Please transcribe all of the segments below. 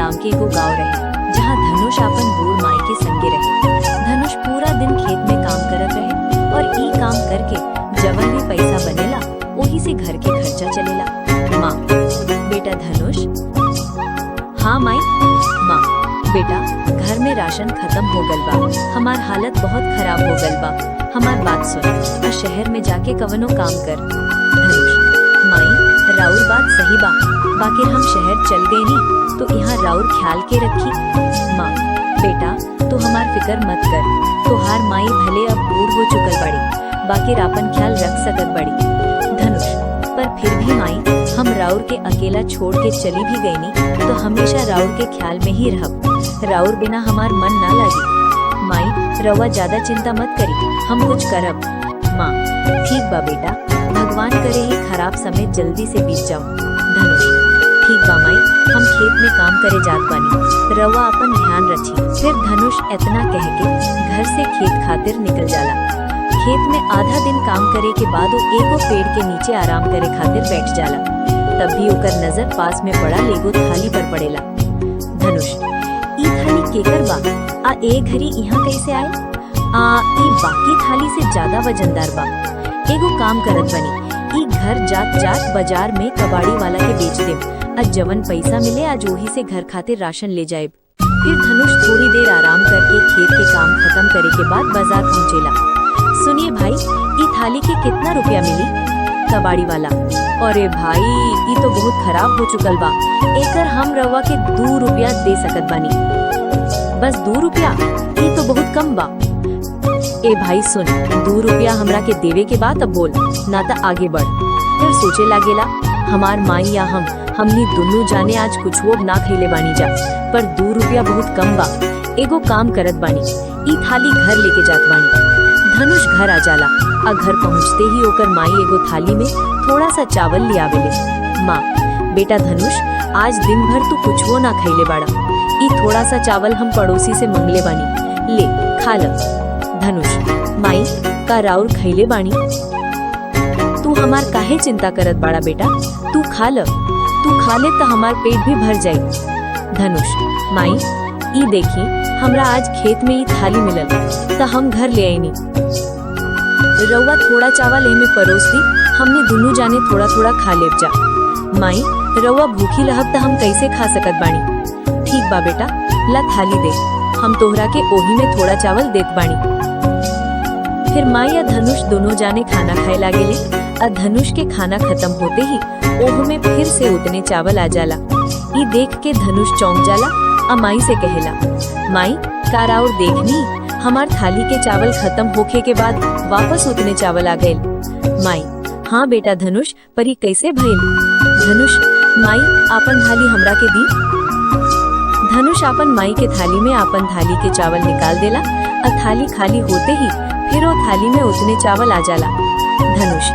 नाम के एगो गाँव रहे जहाँ धनुष अपन बूढ़ माई के संगे रहे। धनुष पूरा दिन खेत में काम करत रहे और ई काम करके जवन भी पैसा बनेला वही से घर के खर्चा चलेला। माँ, बेटा धनुष। हाँ माई। माँ, बेटा घर में राशन खत्म हो गल बा, हमार हालत बहुत खराब हो गल बा, हमार बात सुन और शहर में जाके कवनो काम कर। धनुष, माई राउर बात सही बा, बाकी हम शहर चल गए नी तो यहाँ राउर ख्याल के रखी। माँ, बेटा तू हमार फिक्र मत कर, तुहार माई भले अब बूढ़ हो चुकल बड़ी, बाकी आपन ख्याल रख सकत बड़ी। धनुष, पर फिर भी माई हम राउर के अकेला छोड़ के चली भी गई नी तो हमेशा राउर के ख्याल में ही रहब, राउर बिना हमार मन ना लागी। माई रउआ ज्यादा चिंता मत करी, हम कुछ करब। माँ, ठीक बा बेटा, भगवान करे ही खराब समय जल्दी से बीत जाओ। धनुष, ठीक बा माई, हम खेत में काम करे जात बानी, रउआ अपन ध्यान रखी। फिर धनुष इतना कह के घर से खेत खातिर निकल जाला। खेत में आधा दिन काम करे के बाद वो एगो पेड़ के नीचे आराम करे खातिर बैठ जाला। तब भी ओकर नजर पास में पड़ा एगो थाली पर पड़ेला। धनुष, ई थाली केकर बा? आ ए घड़ी यहाँ कैसे आए? ई बाकी थाली से ज्यादा वजनदार बा। एगो काम करत बनी, ई घर जात जात बाजार में कबाड़ी वाला के बेच देब, आज जवन पैसा मिले आज वही से घर खातिर राशन ले जाएब। फिर धनुष थोड़ी देर आराम करके खेत के काम खत्म करे के बाद बाजार पहुँचेला। सुनिए भाई, ई थाली के कितना रुपया मिली? कबाड़ी वाला, अरे भाई ई तो बहुत खराब हो चुकल बा, एकर हम रवा के 2 रुपया दे सकत बानी। बस 2 रुपया? ई तो बहुत कम बा। ए भाई सुन, 2 रुपया हमरा के देवे के बाद अब बोल, ना तो आगे बढ़। फिर सोचे लागेला, हमार माई या हमनी दोनों जाने आज कुछ वो ना खैले बानी जा, पर 2 रुपया बहुत कम बा। एगो काम करत बानी, ई थाली घर लेके जात बानी। धनुष घर आ जाला, आ घर पहुँचते ही ओकर माई एगो थाली में थोड़ा सा चावल ले आवेले। माँ, बेटा धनुष आज दिन भर तू कुछ वो ना खैले बाड़ा, ई थोड़ा सा चावल हम पड़ोसी से मंगले बानी, ले खा ल। धनुष, माई का राउर खैले बानी? तू हमार काहे चिंता करत बाड़ा बेटा, तू खा ल, तू खा ले तो हमार पेट भी भर जाई। धनुष, माई ई देखी हमरा आज खेत में ई थाली मिलल तो हम घर ले आईनी, रउआ थोड़ा चावल एमे परोस दी, हमने दोनों जाने थोड़ा थोड़ा खा लेब जा। माई रउआ भूखी रहब तो हम कैसे खा सकत बानी? ठीक बा बेटा, ला थाली दे, हम तोहरा के ओही में थोड़ा चावल देत बानी। फिर माई या धनुष दोनों जाने खाना खाए लागेले। और धनुष के खाना खत्म होते ही ओह में फिर से उतने चावल आ जाला। ई देख के धनुष चौंक जाला, आ माई से कहेला, माई का राउर देखनी, हमार थाली के चावल खत्म होखे के बाद वापस उतने चावल आ गए। माई, हाँ बेटा धनुष, पर ई कैसे भइल? धनुष, माई आपन थाली हमरा के दी। धनुष आपन माई के थाली में आपन थाली के चावल निकाल देला, और थाली खाली होते ही फिर वो थाली में उतने चावल आ जाला। धनुष,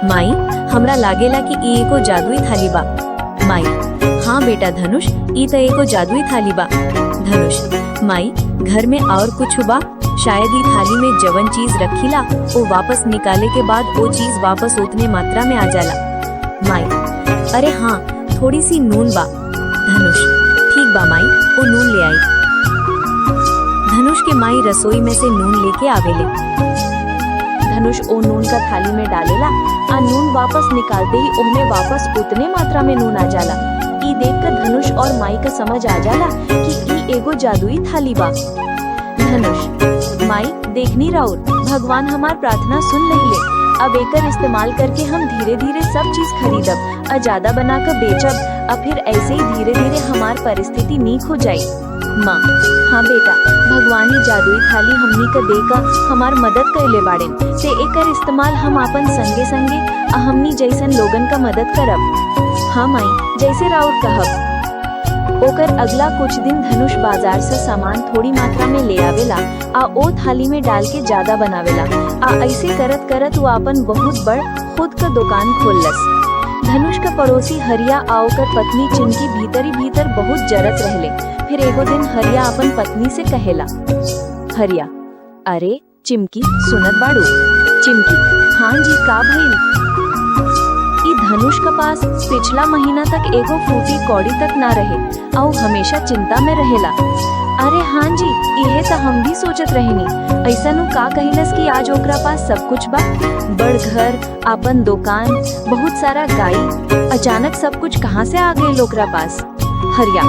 माई हमरा लागेला कि ई एको जादुई थाली बा। माई, हाँ बेटा धनुष, ई तो एको जादुई थाली बा। धनुष, माई घर में और कुछ बा? शायद ई थाली में जवन चीज रखीला वो वापस निकाले के बाद वो चीज वापस उतने मात्रा में आ जाला। माई, अरे हाँ थोड़ी सी नून बा। धनुष, ठीक बा माई, वो नून ले आई। धनुष के माई रसोई में से नून लेके आवेले। धनुष ओ नून का थाली में डालेला, आ नून वापस निकालते ही उनमें वापस उतने मात्रा में नून आ जाला। ई देखकर धनुष और माई का समझ आ जाला कि ई एगो जादुई थाली बा। धनुष, माई देखनी राउर, भगवान हमार प्रार्थना सुन लेले, अब एकर इस्तेमाल करके हम धीरे धीरे सब चीज खरीदब, और ज्यादा बनाकर बेचब, और फिर ऐसे ही धीरे धीरे हमार परिस्थिति नीक हो जाई। माँ, हाँ बेटा, भगवान ही जादुई थाली हमनी का देका हमार मदद कैले बाड़े, ते एकर इस्तेमाल हम आपन संगे संगे हमनी जैसन लोगन का मदद करब। हाँ माई, जैसे राउर कहब। ओकर अगला कुछ दिन धनुष बाजार से सामान थोड़ी मात्रा में ले आवेला, आ ओ थाली में डाल के ज्यादा बनावेला, आ ऐसे करत करत वो अपन बहुत बड़ खुद का दुकान खोललस। धनुष का पड़ोसी हरिया आ ओकर पत्नी चिमकी भीतर ही भीतर बहुत जरत रहले। फिर एगो दिन हरिया अपन पत्नी से कहेला, हरिया, अरे चिमकी सुनत बाड़ू? चिमकी, हाँ जी का भइल? ई धनुष के पास पिछला महीना तक एगो फूटी कौड़ी तक ना रहे और हमेशा चिंता में रहेला। अरे हाँ जी, यह तो हम भी सोचत रहेनी। ऐसा नु का कहिलस कि आज ओकरा पास सब कुछ बा, बड़ घर, आपन दुकान, बहुत सारा गाई। अचानक सब कुछ कहाँ से आ गए ओकरा पास? हरिया,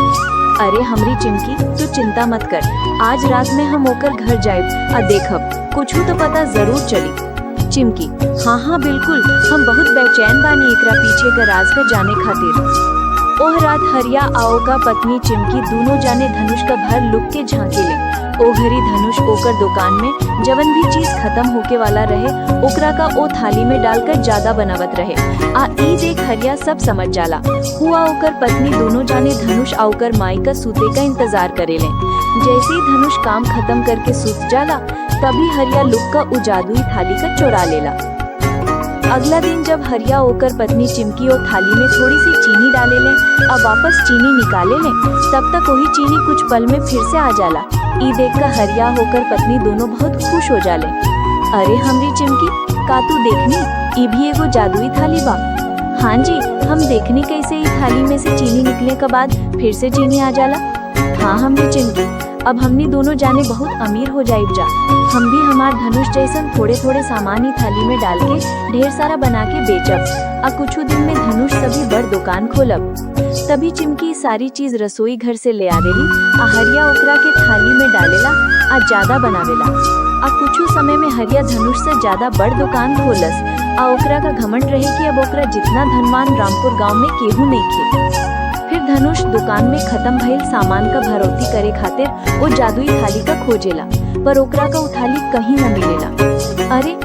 अरे हमरी चिमकी, तू चिंता मत कर। आज रात में हम ओकर घर जाएब आ देखब, कुछ तो पता जरूर चली। चिमकी, हाँ हाँ बिल्कुल, हम बहुत बेचैन बानी एकरा पीछे का राज का जाने खातिर। ओह रात हरिया आओ का पत्नी चिमकी दोनों जाने धनुष का भर लुक के झांके ले। ओ घरी धनुष ओकर दुकान में जवन भी चीज खत्म होके वाला रहे ओकरा का ओ थाली में डालकर ज्यादा बनावत रहे। आ ई देख हरिया सब समझ जाला। हुआ ओकर पत्नी दोनों जाने धनुष आउकर माई का सूते का इंतजार करेले। जैसे ही धनुष काम खत्म करके सूत जाला तभी हरिया लुक का उ जादुई थाली का चुरा लेला। अगला दिन जब हरिया ओकर पत्नी चिमकी और थाली में थोड़ी सी चीनी डाले ले अब वापस चीनी निकाले ले, तब तक वही चीनी कुछ पल में फिर से आ जाला। ई देखकर हरिया होकर पत्नी दोनों बहुत खुश हो जाले। अरे हमरी चिमकी, का तू देखनी, ई भी एगो जादुई थाली बा। हाँ जी, हम देखनी कैसे ई थाली में से चीनी निकले के बाद फिर से चीनी आ जाला। हाँ हमरी चिमकी, अब हमनी दोनों जाने बहुत अमीर हो जाइब जा। हम भी हमार धनुष जैसन थोड़े थोड़े सामान ही थाली में डाल के ढेर सारा बना के बेचब। आ कुछ दिन में धनुष सभी बड़ दुकान खोलब। तभी चिमकी सारी चीज रसोई घर से ले आवेली। आ हरिया ओकरा के थाली में डालेला आ ज्यादा बनावेला। आ कुछ समय में हरिया धनुष से ज्यादा बड़ दुकान खोलस। आ ओकरा का घमंड रहे कि अब ओकरा जितना धनवान रामपुर गांव में केहू नहीं खे। फिर धनुष दुकान में खत्म भइल सामान का भरौती करे खातिर वो जादुई थाली का खोजेला, पर ओकरा का थाली कहीं न मिलेला। अरे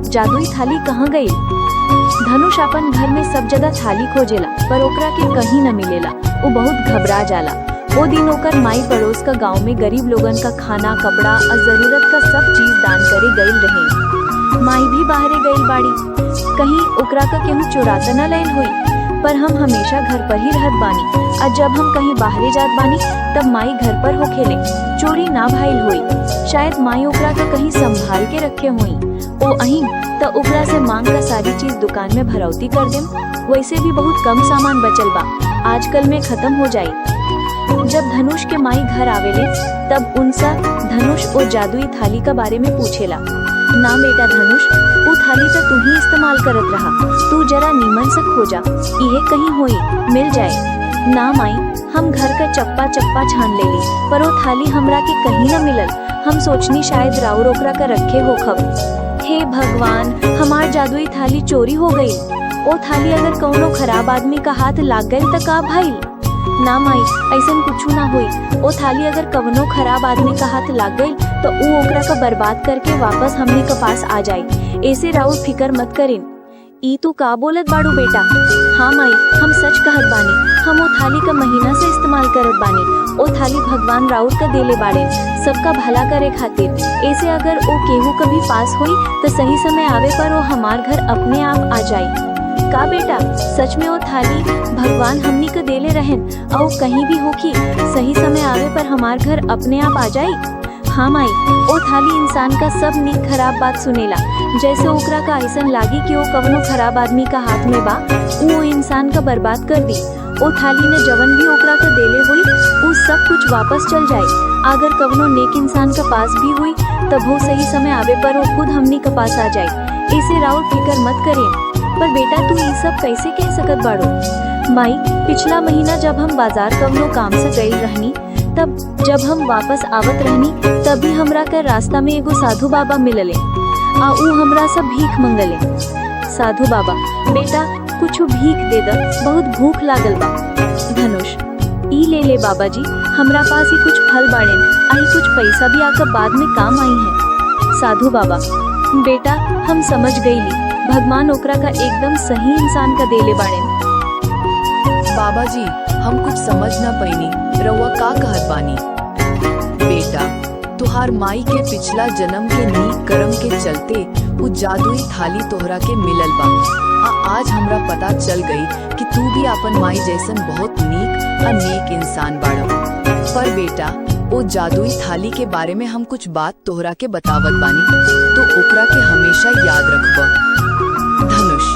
जादुई थाली कहाँ गई? धनुष अपन घर में सब जगह थाली खोजेला पर ओकरा के कहीं न मिलेला। वो बहुत घबरा जाला। वो दिन ओकर माई पड़ोस का गांव में गरीब लोगन का खाना, कपड़ा और जरूरत का सब चीज दान करे गईल रहे। माई भी बाहरे गईल बाड़ी, कहीं ओकरा का केहू चुरा त न लैल हुई। पर हम हमेशा घर पर ही रहत बानी और जब हम कहीं बाहरे जात बानी तब माई घर पर हो खेले, चोरी ना भाईल हुई। शायद माई ओकरा का कहीं संभाल के रखे हुई। ओ अहीं त ओकरा से मांग का सारी चीज दुकान में भरौती कर देम। वैसे भी बहुत कम सामान बचल बा, आजकल में खत्म हो जाई। जब धनुष के माई घर आवेले तब उनसा धनुष ओ जादुई थाली का बारे में पूछेला। ना बेटा धनुष, वो थाली तो तू ही इस्तेमाल करत रहा, तू जरा नीमन से खोजा, इहे कहीं होई मिल जाए। ना माई, हम घर का चप्पा चप्पा छान लेली पर वो थाली हमरा के कहीं न मिलल। हम सोचनी शायद राउर ओकरा का रखे हो खब। हे भगवान, हमार जादुई थाली चोरी हो गई। ओ थाली अगर कौनो खराब आदमी का हाथ लाग गई त का भाई? ना माई, ऐसन कुछ ना हुई। ओ थाली अगर कवनो खराब आदमी का हाथ लाग गई तो ऊ ओकरा का बर्बाद करके वापस हमने के पास आ जाई। ऐसे राउर फिकर मत करिन। ई तू का बोलत बाड़ू बेटा? हाँ माई, हम सच कहत बानी। हम ओ थाली का महीना से इस्तेमाल करत बानी। ओ थाली भगवान राउर का देले बाड़े सबका भला करे खातिर। ऐसे अगर ओ केहू कभी पास हुई तो सही समय आवे पर वो हमार घर अपने आप आ जाई। का बेटा, सच में वो थाली भगवान हमनी को देले रहन और कहीं भी होखी सही समय आवे पर हमार घर अपने आप आ जाई? हाँ माई, ओ थाली इंसान का सब नीक खराब बात सुनेला। जैसे ओकरा का ऐसन लागी कि वो कवनो खराब आदमी का हाथ में बा, वो इंसान का बर्बाद कर दी। ओ थाली ने जवन भी ओकरा का देले हुई वो सब कुछ वापस चल जाए। अगर कवनो नेक इंसान का पास भी हुई तब वो सही समय आवे पर वो खुद हमनी के पास आ जाए। ऐसे राउर फिकर मत करें। पर बेटा तू ये सब कैसे कह सकत बाड़ो? माई, पिछला महीना जब हम बाजार कवनो काम से गई रहनी तब जब हम वापस आवत रहनी तभी हमरा के रास्ता में एगो साधु बाबा मिलले। आ ऊ हमरा सब भीख मंगले। साधु बाबा, बेटा कुछ भीख दे द, बहुत भूख लागल बा। धनुष, ई ले ले बाबा जी, हमरा पास ही कुछ फल बाड़ेन, आई कुछ पैसा भी आकर बाद में काम आई है। साधु बाबा, बेटा हम समझ गईली, भगवान ओकरा का एकदम सही इंसान का देले बाड़ेन। बाबा जी, हम कुछ समझ न पैनी, रउआ का कहत बानी? बेटा, तुहार माई के पिछला जन्म के नीक कर्म के चलते वो जादुई थाली तोहरा के मिलल बा। आज हमरा पता चल गई कि तू भी अपन माई जैसन बहुत नीक अनेक इंसान बाड़ो। पर बेटा, ओ जादुई थाली के बारे में हम कुछ बात तोहरा के बतावत बानी, तो ओकरा के हमेशा याद रखबा। धनुष,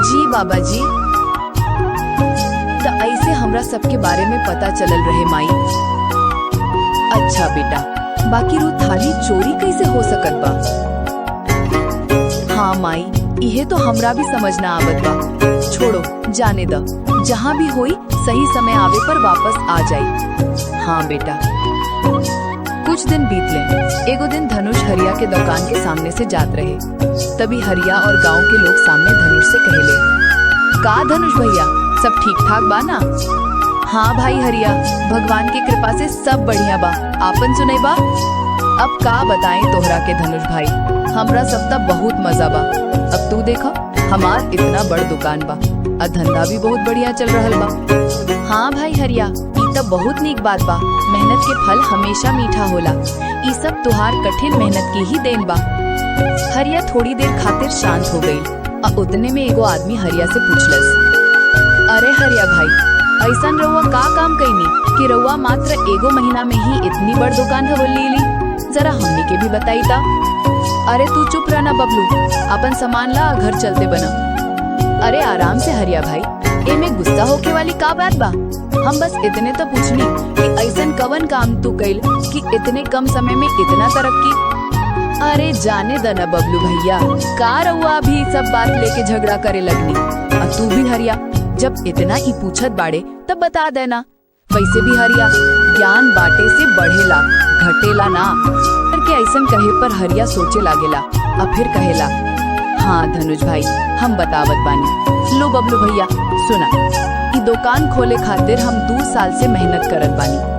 जी बाबा जी। तो ऐसे हमरा सबके बारे में पता चलल रहे माई। अच्छा बेटा, बाकी रू थाली चोरी कैसे हो सकत बा? हाँ माई, इहे तो हमरा भी समझना आवत बा। छोड़ो, जाने द, जहाँ भी होई सही समय आवे पर वापस आ जाई। हाँ बेटा। कुछ दिन बीत ले। एगो दिन धनुष हरिया के दुकान के सामने से जात रहे। तभी हरिया और गांव के लोग सामने धनुष से कहले, का धनुष भैया, सब ठीक ठाक बा ना? हाँ भाई हरिया, भगवान की कृपा से सब बढ़िया बा। आपन सुने बा? अब का बताएं तोहरा के धनुष भाई, हमरा सब तब बहुत मजा बा। अब तू देखा, हमार इतना बड़ दुकान बा और धंधा भी बहुत बढ़िया चल रहल बा। हाँ भाई हरिया, ई तब बहुत नीक बात बा। मेहनत के फल हमेशा मीठा होला। ई सब तुहार कठिन मेहनत की ही देन बा। हरिया थोड़ी देर खातिर शांत हो गई और उतने में एगो आदमी हरिया से पूछलस, अरे हरिया भाई, ऐसन रउआ का काम कईनी कि रउआ मात्र एगो महीना में ही इतनी बड़ दुकान खोल ली? जरा हमनी के भी बताई ता। अरे तू चुप रहना बबलू, अपन सामान ला घर चलते बना। अरे आराम से हरिया भाई, एमे गुस्सा होके वाली का बात बा? हम बस इतने तो पूछनी कि ऐसन कवन काम तू कइल कि इतने कम समय में इतना तरक्की? अरे जाने द न बबलू भैया, का रउआ भी सब बात लेके झगड़ा करे लगनी। और तू भी हरिया, जब इतना ही पूछत बाड़े तब बता देना। वैसे भी हरिया, ज्ञान बाटे से बढ़ेला, घटेला ना। करके ऐसन कहे पर हरिया सोचे लागेला और फिर कहेला, हाँ धनुष भाई, हम बतावत बानी। लो बबलू भैया सुना, ई दुकान खोले खातिर हम 2 साल से मेहनत करत बानी।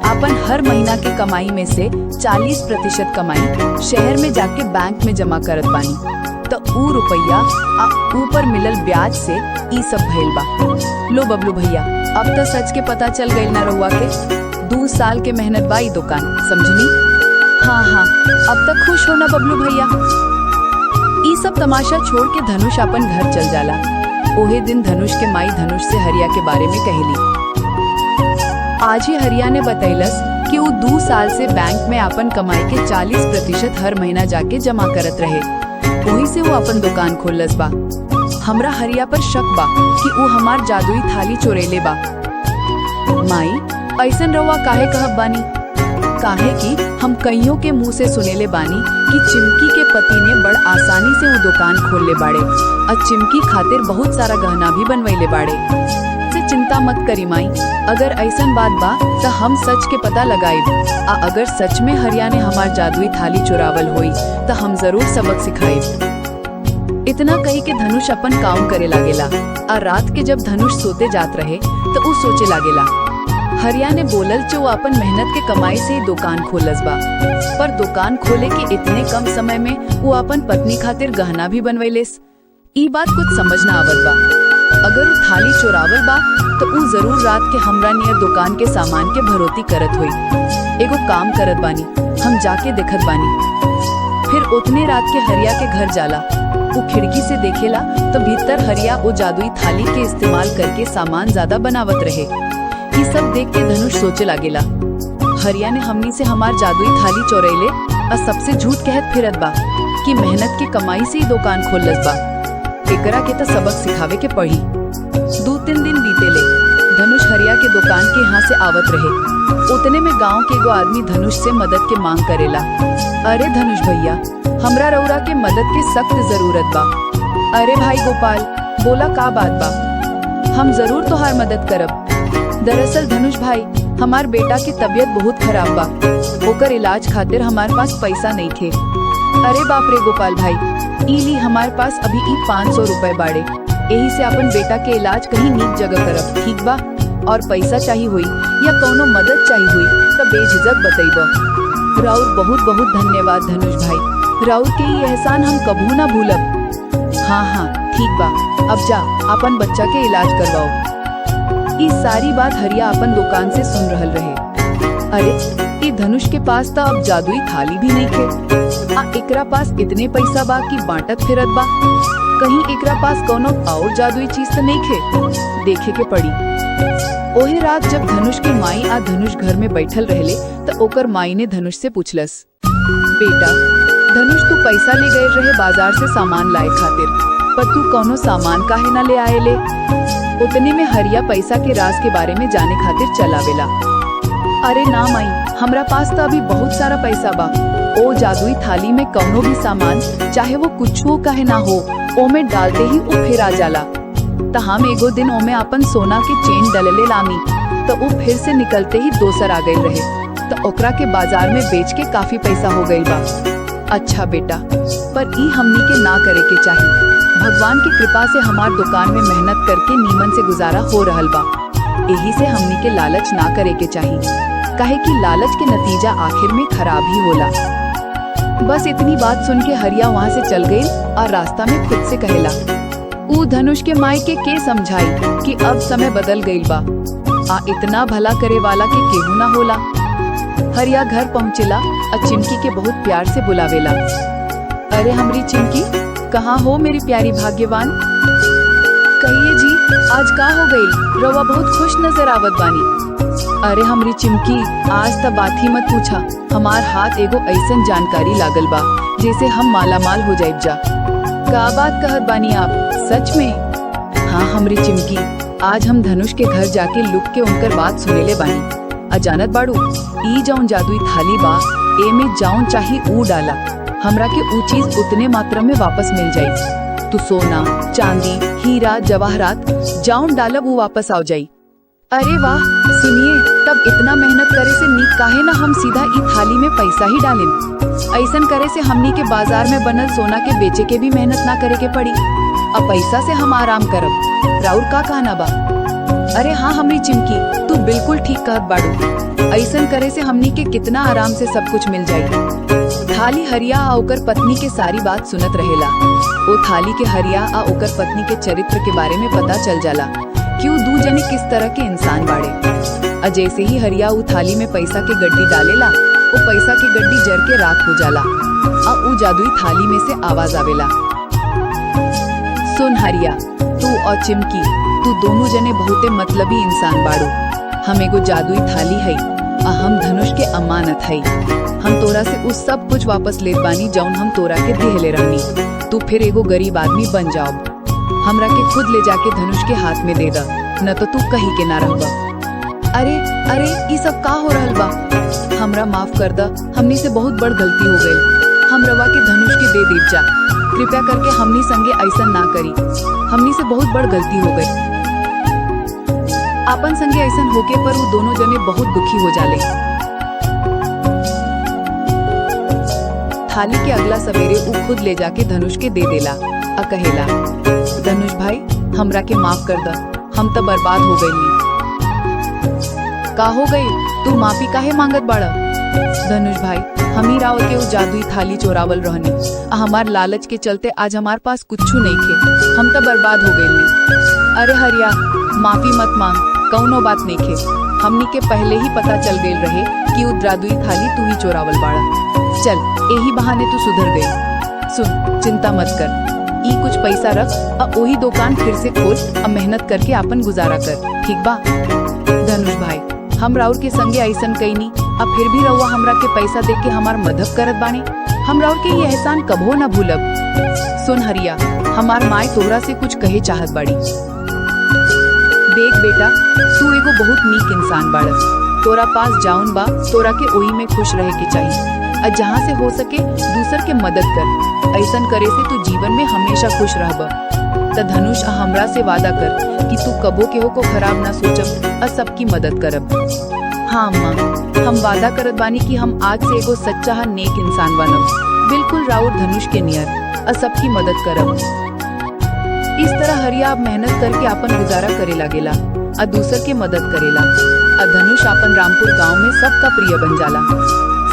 अपन हर महीना के कमाई में से 40% कमाई शहर में जाके बैंक में जमा करत बानी। तो ऊ रुपया आ ऊपर मिलल ब्याज से ई सब भइल बा। लो बबलू भैया, अब तो सच के पता चल गइल ना रउआ के। 2 साल के मेहनत बा ई दुकान, समझनी? हाँ हाँ, अब तक खुश हो ना बबलू भैया। ई सब तमाशा छोड़ के धनुष अपन घर चल जाला। ओहे दिन धनुष के माई धनुष से हरिया के बारे में कहली। आज ही हरिया ने बतैलस कि वो 2 साल से बैंक में अपन कमाई के 40% हर महीना जाके जमा करत रहे। वही से वो अपन दुकान खोलस बा। हमरा हरिया पर शक बा कि वो हमार जादुई थाली चोरेले बा। माई, ऐसन रउआ काहे कहब बानी? काहे कि हम कईयों के मुंह से सुनेले बानी कि चिमकी के पति ने बड़ आसानी से वो दुकान खोल ले बाड़े और चिमकी खातिर बहुत सारा गहना भी बनवैले बाड़े। से चिंता मत करी माई, अगर ऐसन बात बा तो हम सच के पता लगाइब। आ अगर सच में हरिया ने हमार जादुई थाली चुरावल होई तो हम जरूर सबक सिखाइब। इतना कही के धनुष अपन काम करे लागेला। और रात के जब धनुष सोते जात रहे तो वो सोचे लागेला, हरिया ने बोलल जो अपन मेहनत के कमाई से ही दुकान खोलस बा, पर दुकान खोले के इतने कम समय में वो अपन पत्नी खातिर गहना भी बनवैलेस। ई बात कुछ समझ ना आवत बा। अगर वो थाली चोरावल बा तो वो जरूर रात के हमरा नियर दुकान के सामान के भरोती करत हुई। एगो काम करत बानी, हम जाके देखत बानी। फिर उतने रात के हरिया के घर जाला। वो खिड़की से देखेला तो भीतर हरिया वो जादुई थाली के इस्तेमाल करके सामान ज्यादा बनावत रहे। ये सब देख के धनुष सोचे लागेला, हरिया ने हमनी से हमार जादुई थाली चोरैले और सबसे झूठ कहत फिरत बा कि मेहनत के कमाई से ही दुकान खोलस बा। एकरा के तो सबक सिखावे के पड़ी। 2-3 दिन बीतेले, धनुष हरिया के दुकान के यहाँ से आवत रहे। उतने में गांव के एगो आदमी धनुष से मदद के मांग करेला। अरे धनुष भैया, हमरा रउरा के मदद के सख्त जरूरत बा। अरे भाई गोपाल, बोला का बात बा? हम जरूर तोहार मदद करब। दरअसल धनुष भाई, हमार बेटा की तबीयत बहुत खराब बा। ओकर इलाज खातिर हमारे पास पैसा नहीं थे। अरे बाप रे गोपाल भाई, इली हमारे पास अभी 500 रुपए बाड़े। यही से अपन बेटा के इलाज कहीं नीक जगह करब, ठीक बा? और पैसा चाहिए हुई या कोनो मदद चाहिए हुई तो बेझिझक बतैब। राउर बहुत बहुत धन्यवाद धनुष भाई, राउर के ये एहसान हम कबू ना भूलब। हाँ हाँ ठीक बा, अब जा अपन बच्चा के इलाज करवाओ। ये सारी बात हरिया अपन दुकान से सुन रहल रहे। अरे ये धनुष के पास तो अब जादुई थाली भी नहीं थे। आ एकरा पास इतने पैसा बा कि बांटत फिरत बा। कहीं एकरा पास कोनो और जादुई चीज तो नहीं खे, देखे के पड़ी। ओही रात जब धनुष के माई आ धनुष घर में बैठल रहले तो ओकर माई ने धनुष से पूछलस, बेटा धनुष तू पैसा ले गए रहे बाजार से सामान लाए खातिर, पर तू कौनो सामान काहे ना ले आए ले। उतने में हरिया पैसा के राज के बारे में जाने खातिर चलावेला। अरे ना माई, हमरा पास तो अभी बहुत सारा पैसा बा। ओ जादुई थाली में कौनो भी सामान चाहे वो कुछ हो काहे ना हो, ओमे डालते ही वो फिर आ जाला। त हम एगो दिन ओमे अपन सोना के चेन डलले लामी, तो वो फिर से निकलते ही दोसर आ गई रहे, तो ओकरा के बाजार में बेच के काफी पैसा हो गई बा। अच्छा बेटा, पर ई हमनी के ना करे के चाहिए। भगवान की कृपा से हमार दुकान में मेहनत करके नीमन से गुजारा हो रहल बा। यही से हमनी के लालच ना करे के चाहिए, काहे कि लालच के नतीजा आखिर में खराब ही होला। बस इतनी बात सुन के हरिया वहाँ से चल गई और रास्ता में खुद से कहेला, ऊ धनुष के माई के समझाई कि अब समय बदल गई बा, आ इतना भला करे वाला के केहू ना होला। हरिया घर पहुँचेला और चिमकी के बहुत प्यार से बुलावेला। अरे हमरी चिमकी, कहाँ हो मेरी प्यारी भाग्यवान? कहिए जी, आज का हो गई? रवा बहुत खुश नजर आवत बानी। अरे हमरी चिमकी, आज तब बात ही मत पूछा। हमार हाथ एगो ऐसन जानकारी लागल बा जैसे हम मालामाल हो जाइब जा। का बात कहत बानी आप? सच में? हाँ हमरी चिमकी, आज हम धनुष के घर जाके लुक के उनकर बात सुनेले बानी। अजानत बाड़ू, ई जौन जादुई थाली बा, ए में जौन चाही ऊ डाला, हमरा के ऊ चीज उतने मात्रा में वापस मिल जाई। तू सोना, चांदी, हीरा, जवाहरात जौन डालब वो वापस आ जाई। अरे वाह, सुनिए, तब इतना मेहनत करे से नीक काहे ना हम सीधा ई थाली में पैसा ही डालें। ऐसन करे से हमनी के बाजार में बनल सोना के बेचे के भी मेहनत ना करे के पड़ी, अब पैसा से हम आराम करब। राउर का कहना बा? अरे हाँ हमरी चिमकी, तू बिल्कुल ठीक कहत बाड़ू। ऐसन करे से हमनी के कितना आराम से सब कुछ मिल जाई। थाली हरिया आ ओकर पत्नी के सारी बात सुनत रहेला। ओ थाली के हरिया आ ओकर पत्नी के चरित्र के बारे में पता चल जाला कि वो दू जने किस तरह के इंसान बाड़े। जैसे ही हरिया ऊ थाली में पैसा के गड्डी डालेला, वो पैसा की गड्डी जर के राख हो जाला। ऊ जादुई थाली में से आवाज आवेला, सुन हरिया, तू और चिमकी, तू दोनों जने बहुते मतलबी इंसान बाड़ू। हम एगो जादुई थाली है आ हम धनुष के अमानत है। हम तोरा से उस सब कुछ वापस लेत बानी जौन हम तोरा के देहले रहनी। तू फिर एगो गरीब आदमी बन जाओ। हमरा के खुद ले जाके धनुष के हाथ में दे दा, न तो तू कहीं के ना रहबा। अरे अरे, ये सब का हो रहल बा? हमरा माफ कर दा, हमनी से बहुत बड़ गलती हो गई। हम रवा के धनुष के दे देव जा, कृपया करके हमनी संगे ऐसा ना करी। हमनी से बहुत बड़ गलती हो गई। आपन संगे ऐसा होके पर वो दोनों जने बहुत दुखी हो जाले। थाली के अगला सवेरे वो खुद ले जाके धनुष के दे देला आ कहेला, धनुष भाई, हमरा के माफ कर दा, हम तो बर्बाद हो गई। का हो गई? तू माफी काहे मांगत बाड़ा? धनुष भाई, हम ही राव के वो जादुई थाली चोरावल रहनी, हमार लालच के चलते आज हमार पास कुछ नहीं खे, हम तो बर्बाद हो गई। अरे हरिया, माफी मत मांग, कौनो बात नहीं खे। हमनी के पहले ही पता चल गई रहे कि वो जादुई थाली तू ही चोरावल बाड़ा। चल, यही बहाने तू सुधर गई। सुन, चिंता मत कर, ई कुछ पैसा रख और वही दुकान फिर से खोल और मेहनत करके अपन गुजारा कर, ठीक बा? धनुष भाई, हम राउर के संगे ऐसन कईनी, अब फिर भी रउआ हमरा के पैसा दे के हमार मदद करत बानी। हम राउर के ये एहसान कबो ना भूलब। सुन हरिया, हमार माई तोरा से कुछ कहे चाहत बाड़ी। देख बेटा, तू एगो बहुत नीक इंसान बाड़। तोरा पास जाउन बा, तोरा के ओही में खुश रहे के चाहिए, और जहाँ से हो सके दूसर के मदद कर। ऐसन करे से तू जीवन में हमेशा खुश रहब। त धनुष हमरा से वादा कर कि तू कबो केहू को खराब ना सोचब और सबकी मदद करब। हाँ अम्मा, हम वादा करत बानी कि हम आज से एगो सच्चा नेक इंसान बनब, बिल्कुल राउर धनुष के नियर, और सबकी मदद करब। इस तरह हरिया अब मेहनत करके अपन गुजारा करे लागेला और दूसर के मदद करेला, और धनुष अपन रामपुर गांव में सबका प्रिय बन जाला।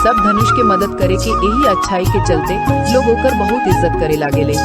सब धनुष के मदद करे के यही अच्छाई के चलते लोग ओकर बहुत इज्जत करे लागेले।